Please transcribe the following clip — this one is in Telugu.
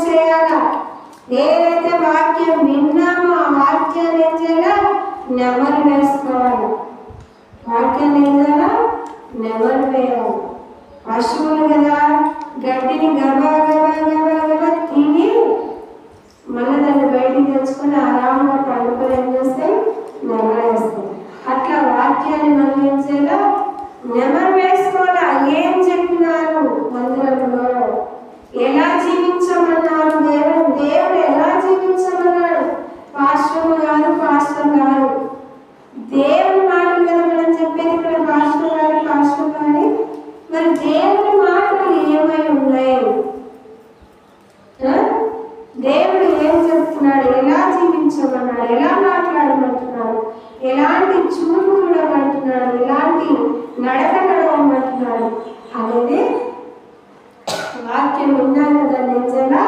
చేయాలా? ఏదైతే వాక్యం విన్నామో ఆ వాక్యాన్ని ఏం చేయాలా? నెమరు వేసుకోవాలి. వాక్యాన్ని ఏం చేయాలా? నెమరు వేయాలి. పశువులు కదా, గడ్డిని గబా గబా గబా గబా తిని మళ్ళీ దాన్ని బయటికి తెచ్చుకొని ఆరాంగా పండుకొని ఏం చేస్తాయి? నెమరు వేస్తాయి. అట్లా వాక్యాన్ని మనం ఏం చేయాలా? నెమరు వేసుకోవాలా. ఏం చెప్పినారు మందిరంలో, ఎలా జీవించమన్నారు, దేవుడు ఎలా జీవించమన్నాడు. పాస్టర్ గారు దేవుని మాటలు కదా మనం చెప్పేది. ఇక్కడ పాస్టర్ గారి మరి దేవుని మాటలు ఏమై ఉన్నాయి? దేవుడు ఏం చెప్తున్నాడు, ఎలా జీవించమన్నాడు, ఎలా మాట్లాడమంటున్నాడు, ఎలాంటి చూపు చూడమంటున్నాడు, ఎలాంటి నడక నడవమంటున్నాడు అనేది వాక్యం విన్నాక దాన్ని ఏం చేయాలా?